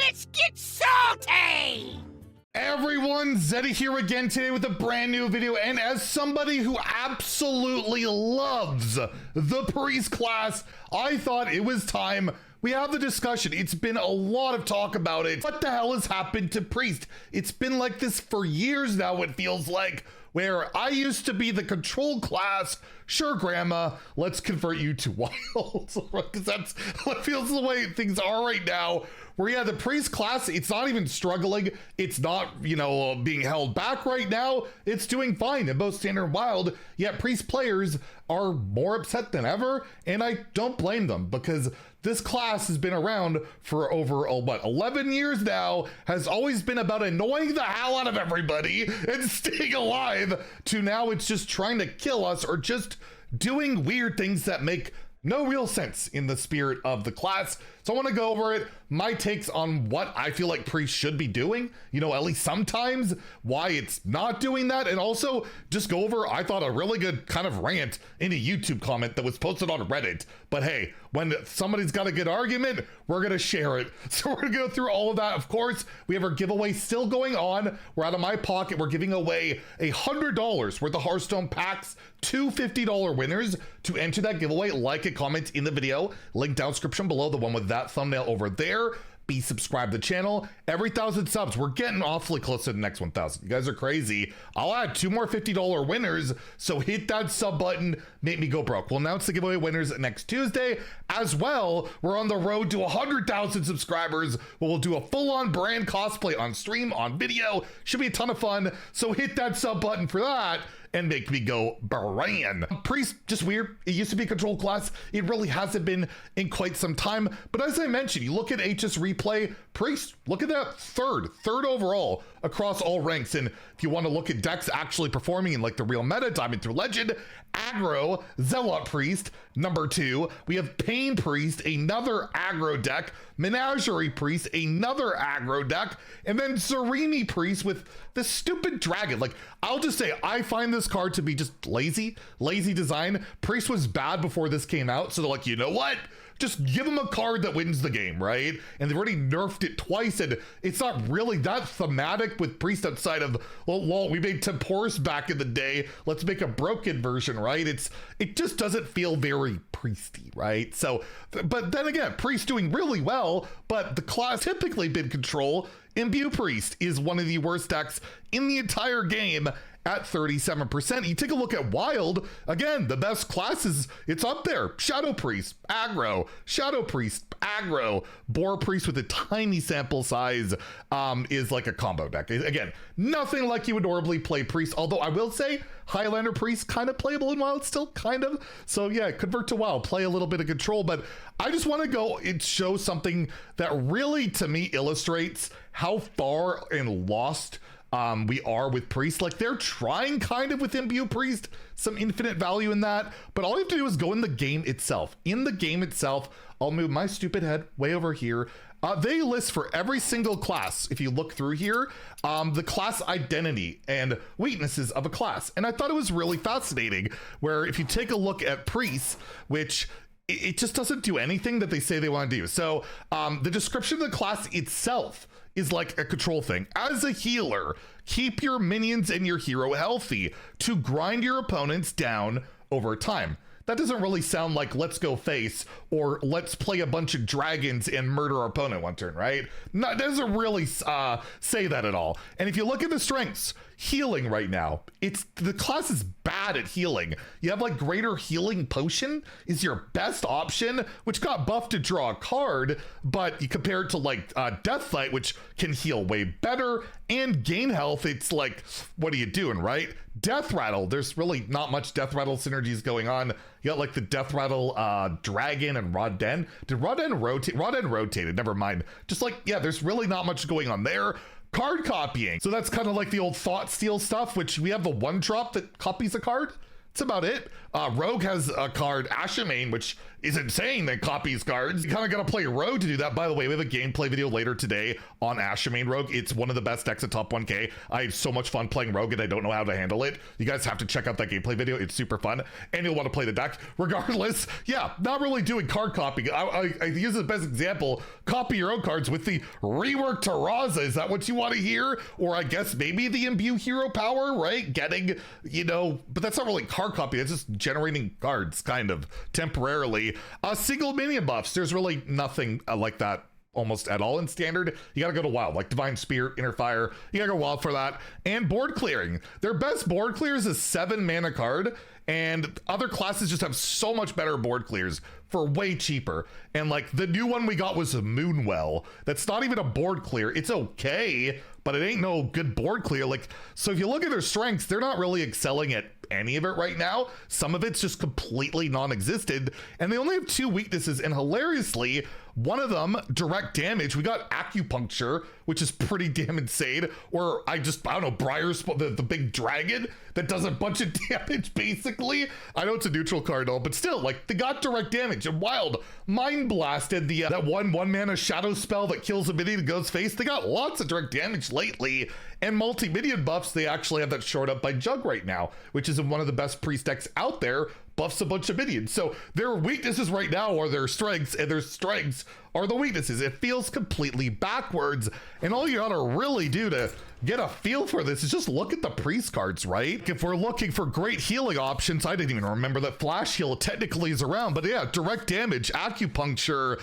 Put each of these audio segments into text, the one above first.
Let's get salty! Everyone, Zeddy here again today with a brand new video, and as somebody who absolutely loves the priest class, I thought it was time we have the discussion. It's been a lot of talk about it. What the hell has happened to priest? It's been like this for years now, it feels like, where I used to be the control class. Sure, grandma, let's convert you to wild, because that's what feels the way things are right now. Where, yeah, the priest class, it's not even struggling. It's not, you know, being held back right now. It's doing fine in both standard and wild, yet priest players are more upset than ever, and I don't blame them, because this class has been around for over, 11 years now, has always been about annoying the hell out of everybody and staying alive, to now it's just trying to kill us or just doing weird things that make no real sense in the spirit of the class. So I want to go over it, my takes on what I feel like priest should be doing, you know, at least sometimes, why it's not doing that, and also just go over, I thought, a really good kind of rant in a YouTube comment that was posted on Reddit. But hey, when somebody's got a good argument, we're going to share it. So we're going to go through all of that. Of course, we have our giveaway still going on. We're out of my pocket. We're giving away $100 worth of Hearthstone packs to $50 winners. To enter that giveaway, like and comment in the video. Link down description below, the one with that thumbnail over there. Be subscribed to the channel. Every 1,000 subs, we're getting awfully close to the next 1,000. You guys are crazy. I'll add 2 more $50 winners, so hit that sub button, make me go broke. We'll announce the giveaway winners next Tuesday. As well, we're on the road to 100,000 subscribers. We'll do a full-on brand cosplay on stream, on video. Should be a ton of fun, so hit that sub button for that and make me go brand. Priest, just weird. It used to be a control class. It really hasn't been in quite some time. But as I mentioned, you look at HS replay, priest, look at that third overall across all ranks. And if you want to look at decks actually performing in like the real meta, Diamond through Legend, aggro, Zealot Priest, number 2. We have Pain Priest, another aggro deck. Menagerie Priest, another aggro deck. And then Zarimi Priest with the stupid dragon. Like, I'll just say, I find this card to be just lazy design. Priest was bad before this came out, so they're like, you know what? Just give him a card that wins the game, right? And they've already nerfed it twice, and it's not really that thematic with Priest outside of, well, we made Temporis back in the day. Let's make a broken version, right? It just doesn't feel very priesty, right? So, but then again, Priest doing really well, but the class typically been control. Imbue Priest is one of the worst decks in the entire game at 37%. You take a look at Wild, again, the best classes, it's up there. Shadow Priest, aggro. Shadow Priest, aggro. Boar Priest with a tiny sample size is like a combo deck. Again, nothing like you would normally play Priest, although I will say Highlander Priest kind of playable in Wild still, kind of. So yeah, convert to Wild, play a little bit of control, but I just want to go and show something that really, to me, illustrates how far and lost we are with Priest. Like, they're trying kind of with Imbue Priest, some infinite value in that, but all you have to do is go in the game itself. In the game itself, I'll move my stupid head way over here. They list for every single class, if you look through here, the class identity and weaknesses of a class. And I thought it was really fascinating, where if you take a look at Priest, which it just doesn't do anything that they say they want to do. So the description of the class itself is like a control thing. As a healer, keep your minions and your hero healthy to grind your opponents down over time. That doesn't really sound like let's go face or let's play a bunch of dragons and murder our opponent one turn, right? No, it doesn't really say that at all. And if you look at the strengths, healing right now, the class is bad at healing. You have like Greater Healing Potion is your best option, which got buffed to draw a card, but you compare it to like Deathlight, which can heal way better and gain health. It's like, what are you doing, right? Death Rattle, there's really not much Death Rattle synergies going on. You got like the Death Rattle Dragon and Rodden. Did Rodden rotate? Rodden rotated, never mind. Just like, yeah, there's really not much going on there. Card copying. So that's kind of like the old Thought Steal stuff, which we have the one drop that copies a card. That's about it. Rogue has a card, Ashamain, which is insane that copies cards. You kind of got to play Rogue to do that. By the way, we have a gameplay video later today on Ashamain Rogue. It's one of the best decks at top 1K. I had so much fun playing Rogue and I don't know how to handle it. You guys have to check out that gameplay video. It's super fun and you'll want to play the deck. Regardless, yeah, not really doing card copying. I use the best example. Copy your own cards with the rework Terraza. Is that what you want to hear? Or I guess maybe the imbue hero power, right? Getting, you know, but that's not really card copy. It's just generating cards kind of temporarily. Single minion buffs, there's really nothing like that almost at all in standard. You gotta go to wild, like Divine Spirit, Inner Fire. You gotta go wild for that. And board clearing. Their best board clears is 7 mana card, and other classes just have so much better board clears for way cheaper. And like the new one we got was a Moonwell. That's not even a board clear. It's okay, but it ain't no good board clear. Like, so if you look at their strengths, they're not really excelling at any of it right now. Some of it's just completely non-existent, and they only have 2 weaknesses, and hilariously, one of them, direct damage. We got acupuncture, which is pretty damn insane. Or I don't know, Briar's, the big dragon that does a bunch of damage, basically. I know it's a neutral card, all, but still, like, they got direct damage. And Wild Mind Blasted, that one mana shadow spell that kills a minion and goes face. They got lots of direct damage lately. And multi-minion buffs, they actually have that shored up by Jug right now, which is one of the best priest decks out there. Buffs a bunch of minions. So their weaknesses right now are their strengths, and their strengths are the weaknesses. It feels completely backwards. And all you gotta really do to get a feel for this is just look at the priest cards, right? If we're looking for great healing options, I didn't even remember that Flash Heal technically is around, but yeah, direct damage, acupuncture,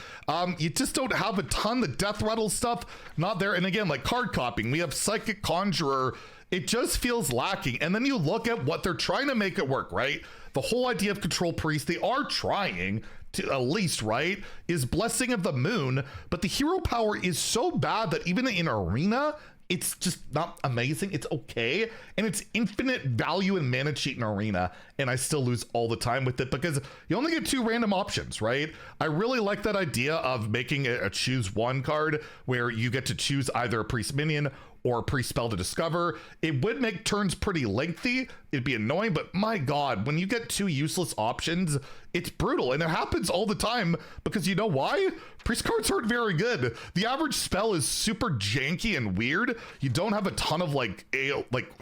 you just don't have a ton. The death rattle stuff, not there. And again, like card copying, we have Psychic Conjurer. It just feels lacking. And then you look at what they're trying to make it work, right? The whole idea of Control Priest, they are trying to, at least, right, is Blessing of the Moon, but the hero power is so bad that even in Arena, it's just not amazing. It's okay. And it's infinite value in mana cheat in Arena. And I still lose all the time with it because you only get 2 random options, right? I really like that idea of making a choose one card where you get to choose either a priest minion or a priest spell to discover. It would make turns pretty lengthy. It'd be annoying, but my God, when you get 2 useless options, it's brutal. And it happens all the time because you know why? Priest cards aren't very good. The average spell is super janky and weird. You don't have a ton of like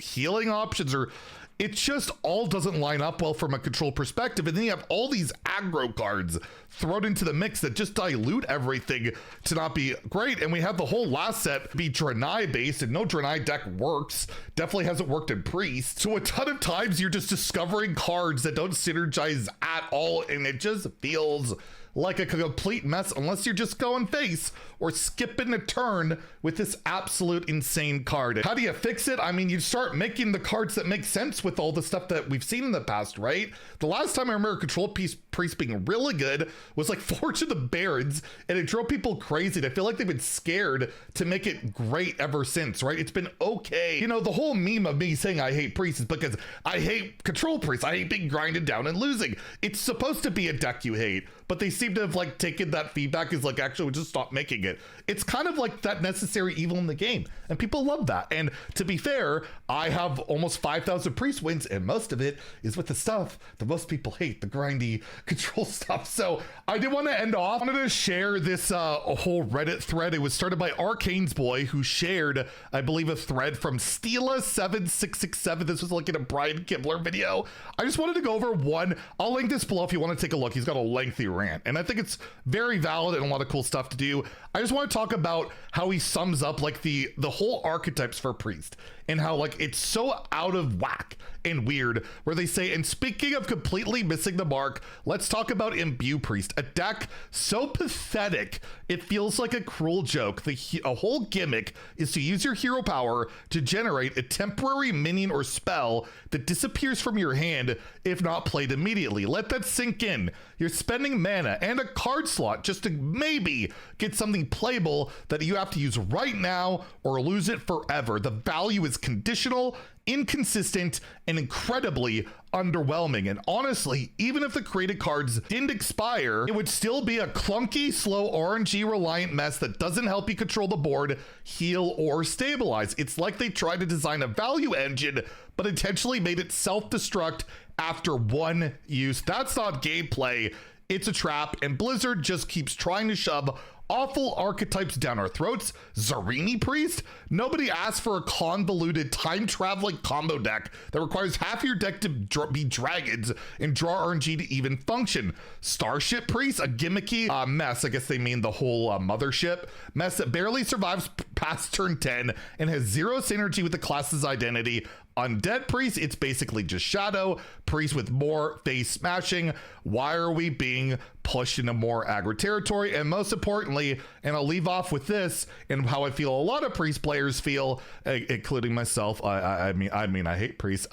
healing options, or it just all doesn't line up well from a control perspective. And then you have all these aggro cards thrown into the mix that just dilute everything to not be great. And we have the whole last set be Draenei based, and no Draenei deck works. Definitely hasn't worked in Priest. So a ton of times you're just discovering cards that don't synergize at all, and it just feels like a complete mess unless you're just going face or skipping a turn with this absolute insane card. How do you fix it? I mean, you start making the cards that make sense with all the stuff that we've seen in the past, right? The last time I remember Control Priest being really good was like Forge of the Barons, and it drove people crazy. I feel like they've been scared to make it great ever since, right? It's been okay. You know, the whole meme of me saying I hate Priest is because I hate Control Priest. I hate being grinded down and losing. It's supposed to be a deck you hate, but they seem to have like taken that feedback as like, actually, we'll just stop making it. It's kind of like that necessary evil in the game, and people love that. And to be fair, I have almost 5,000 Priest wins, and most of it is with the stuff that most people hate, the grindy control stuff. So I did want to end off. I wanted to share this a whole Reddit thread. It was started by Arcane's Boy, who shared, I believe, a thread from Steela7667. This was like in a Brian Kibler video. I just wanted to go over one. I'll link this below if you want to take a look. He's got a lengthy rant, and I think it's very valid and a lot of cool stuff to do. I just want to talk about how he sums up like the whole archetypes for Priest, and how like it's so out of whack and weird, where they say, and speaking of completely missing the mark, let's talk about Imbue Priest, a deck so pathetic it feels like a cruel joke. A whole gimmick is to use your hero power to generate a temporary minion or spell that disappears from your hand if not played immediately. Let that sink in. You're spending mana and a card slot just to maybe get something playable that you have to use right now or lose it forever. The value is conditional, inconsistent, and incredibly underwhelming. And honestly, even if the created cards didn't expire, it would still be a clunky, slow, RNG reliant mess that doesn't help you control the board, heal, or stabilize. It's like they tried to design a value engine but intentionally made it self-destruct after one use. That's not gameplay. It's a trap, and Blizzard just keeps trying to shove awful archetypes down our throats. Zarini Priest? Nobody asked for a convoluted time-traveling combo deck that requires half your deck to be dragons and draw RNG to even function. Starship Priest? A gimmicky mess. I guess they mean the whole mothership mess that barely survives past turn 10 and has zero synergy with the class's identity. Undead Priest, it's basically just Shadow. Priest with more face smashing. Why are we being pushed into more aggro territory? And most importantly, and I'll leave off with this and how I feel a lot of Priest players feel, including myself. I mean, I hate Priest.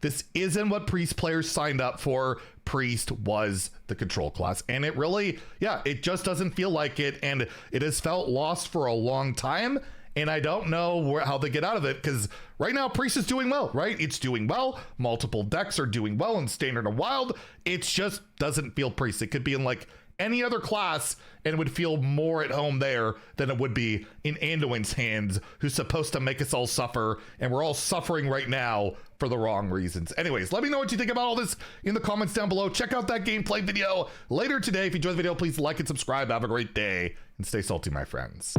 This isn't what Priest players signed up for. Priest was the control class, and it really, yeah, it just doesn't feel like it, and it has felt lost for a long time. And I don't know how they get out of it, because right now Priest is doing well, right? It's doing well. Multiple decks are doing well in Standard and Wild. It just doesn't feel Priest. It could be in like any other class and it would feel more at home there than it would be in Anduin's hands, who's supposed to make us all suffer. And we're all suffering right now for the wrong reasons. Anyways, let me know what you think about all this in the comments down below. Check out that gameplay video later today. If you enjoyed the video, please like and subscribe. Have a great day and stay salty, my friends.